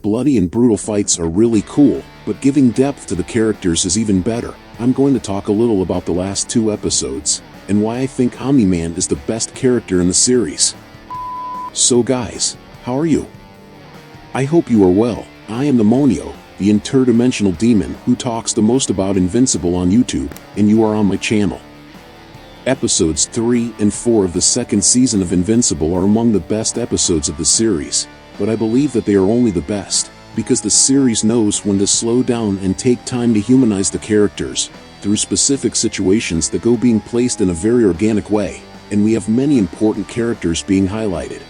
Bloody and brutal fights are really cool, but giving depth to the characters is even better. I'm going to talk a little about the last 2 episodes, and why I think Omniman is the best character in the series. So guys, how are you? I hope you are well. I am the Monio, the interdimensional demon who talks the most about Invincible on YouTube, and you are on my channel. Episodes 3 and 4 of the second season of Invincible are among the best episodes of the series, but I believe that they are only the best, because the series knows when to slow down and take time to humanize the characters, through specific situations that go being placed in a very organic way, and we have many important characters being highlighted.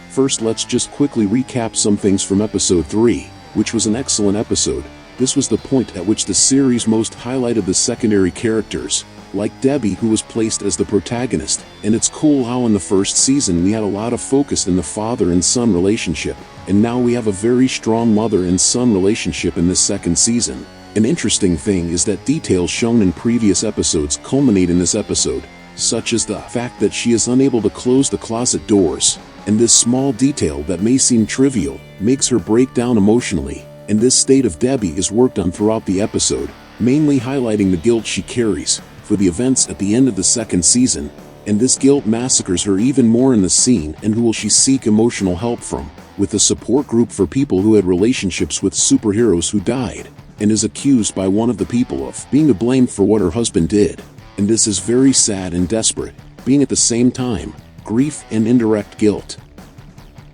First, let's just quickly recap some things from episode 3, which was an excellent episode. This was the point at which the series most highlighted the secondary characters, like Debbie, who was placed as the protagonist, and it's cool how in the first season we had a lot of focus in the father and son relationship, and now we have a very strong mother and son relationship in this second season. An interesting thing is that details shown in previous episodes culminate in this episode, such as the fact that she is unable to close the closet doors, and this small detail that may seem trivial makes her break down emotionally, and this state of Debbie is worked on throughout the episode, mainly highlighting the guilt she carries for the events at the end of the second season, and this guilt massacres her even more in the scene. And who will she seek emotional help from? With a support group for people who had relationships with superheroes who died, and is accused by one of the people of being to blame for what her husband did. And this is very sad and desperate, being at the same time grief and indirect guilt.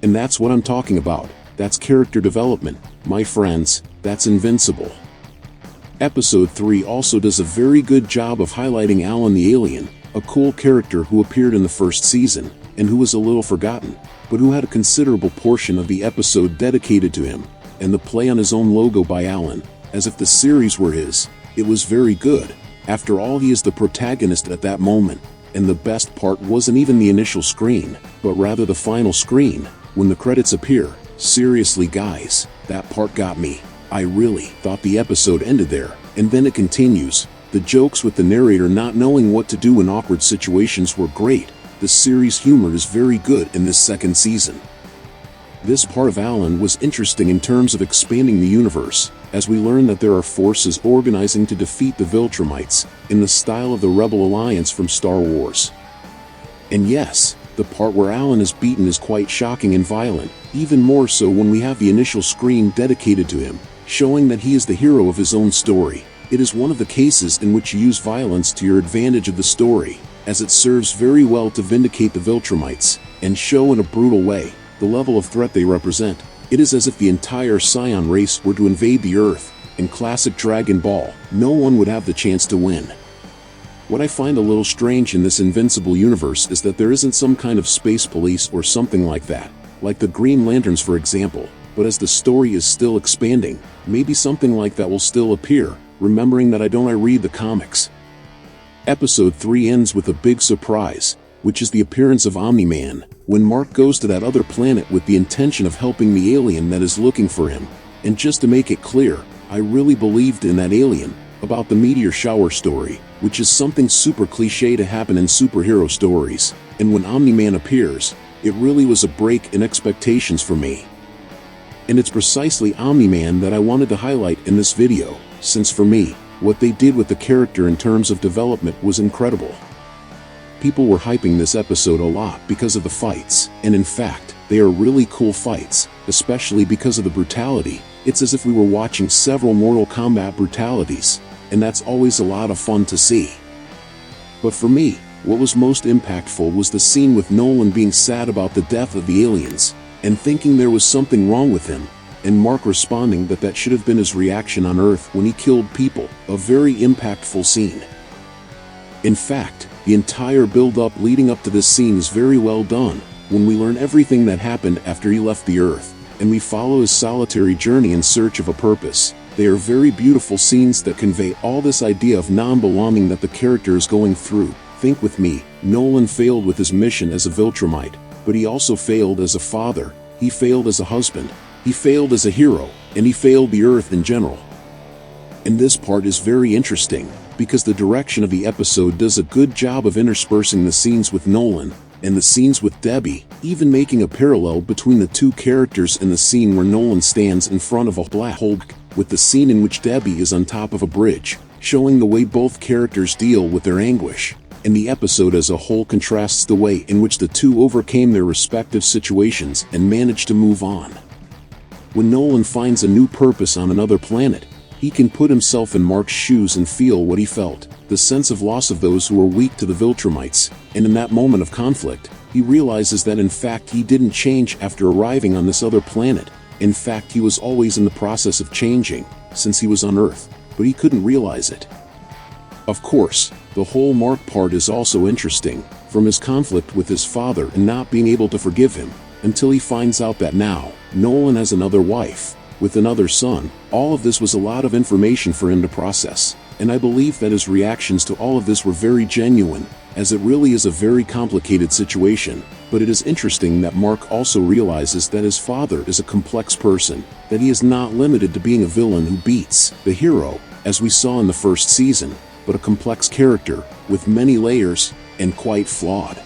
And that's what I'm talking about. That's character development, my friends. That's Invincible. Episode 3 also does a very good job of highlighting Alan the alien, a cool character who appeared in the first season, and who was a little forgotten, but who had a considerable portion of the episode dedicated to him, and the play on his own logo by Alan, as if the series were his. It was very good. After all, he is the protagonist at that moment, and the best part wasn't even the initial screen, but rather the final screen, when the credits appear. Seriously guys, that part got me. I really thought the episode ended there, and then it continues. The jokes with the narrator not knowing what to do in awkward situations were great. The series humor is very good in this second season. This part of Alan was interesting in terms of expanding the universe, as we learn that there are forces organizing to defeat the Viltrumites, in the style of the Rebel Alliance from Star Wars. And yes, the part where Alan is beaten is quite shocking and violent, even more so when we have the initial screen dedicated to him, showing that he is the hero of his own story. It is one of the cases in which you use violence to your advantage of the story, as it serves very well to vindicate the Viltrumites, and show in a brutal way the level of threat they represent. It is as if the entire Scion race were to invade the Earth. In classic Dragon Ball, no one would have the chance to win. What I find a little strange in this Invincible universe is that there isn't some kind of space police or something like that, like the Green Lanterns for example, but as the story is still expanding, maybe something like that will still appear, remembering that I read the comics. Episode 3 ends with a big surprise, which is the appearance of Omniman, when Mark goes to that other planet with the intention of helping the alien that is looking for him. And just to make it clear, I really believed in that alien, about the meteor shower story, which is something super cliche to happen in superhero stories, and when Omniman appears, it really was a break in expectations for me. And it's precisely Omniman that I wanted to highlight in this video, since for me, what they did with the character in terms of development was incredible. People were hyping this episode a lot because of the fights, and in fact, they are really cool fights, especially because of the brutality. It's as if we were watching several Mortal Kombat brutalities, and that's always a lot of fun to see. But for me, what was most impactful was the scene with Nolan being sad about the death of the aliens, and thinking there was something wrong with him, and Mark responding that that should have been his reaction on Earth when he killed people. A very impactful scene. In fact, the entire build-up leading up to this scene is very well done, when we learn everything that happened after he left the Earth, and we follow his solitary journey in search of a purpose. They are very beautiful scenes that convey all this idea of non-belonging that the character is going through. Think with me, Nolan failed with his mission as a Viltrumite, but he also failed as a father, he failed as a husband, he failed as a hero, and he failed the Earth in general. And this part is very interesting, because the direction of the episode does a good job of interspersing the scenes with Nolan, And the scenes with Debbie, even making a parallel between the two characters in the scene where Nolan stands in front of a black hole, with the scene in which Debbie is on top of a bridge, showing the way both characters deal with their anguish. And the episode as a whole contrasts the way in which the two overcame their respective situations and managed to move on. When Nolan finds a new purpose on another planet, he can put himself in Mark's shoes and feel what he felt, the sense of loss of those who were weak to the Viltrumites, and in that moment of conflict, he realizes that in fact he didn't change after arriving on this other planet. In fact, he was always in the process of changing, since he was on Earth, but he couldn't realize it. Of course, the whole Mark part is also interesting, from his conflict with his father and not being able to forgive him, until he finds out that now, Nolan has another wife, with another son. All of this was a lot of information for him to process, and I believe that his reactions to all of this were very genuine, as it really is a very complicated situation. But it is interesting that Mark also realizes that his father is a complex person, that he is not limited to being a villain who beats the hero, as we saw in the first season, but a complex character, with many layers, and quite flawed.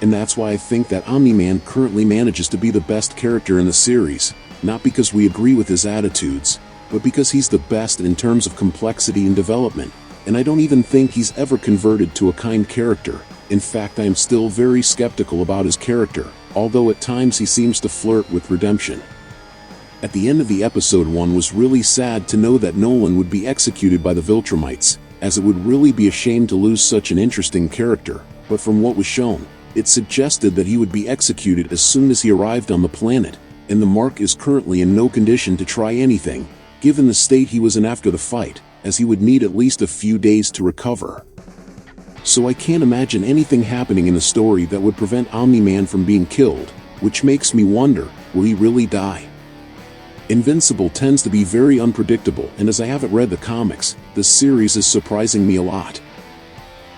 And that's why I think that Omniman currently manages to be the best character in the series, not because we agree with his attitudes, but because he's the best in terms of complexity and development, and I don't even think he's ever converted to a kind character. In fact, I am still very skeptical about his character, although at times he seems to flirt with redemption. At the end of the episode 1 was really sad to know that Nolan would be executed by the Viltrumites, as it would really be a shame to lose such an interesting character, but from what was shown, it suggested that he would be executed as soon as he arrived on the planet, and the Mark is currently in no condition to try anything, given the state he was in after the fight, as he would need at least a few days to recover. So I can't imagine anything happening in the story that would prevent Omniman from being killed, which makes me wonder, will he really die? Invincible tends to be very unpredictable, and as I haven't read the comics, this series is surprising me a lot.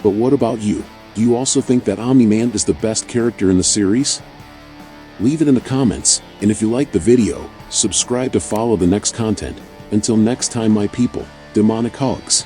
But what about you? Do you also think that Omniman is the best character in the series? Leave it in the comments, and if you liked the video, subscribe to follow the next content. Until next time, my people, demonic hugs.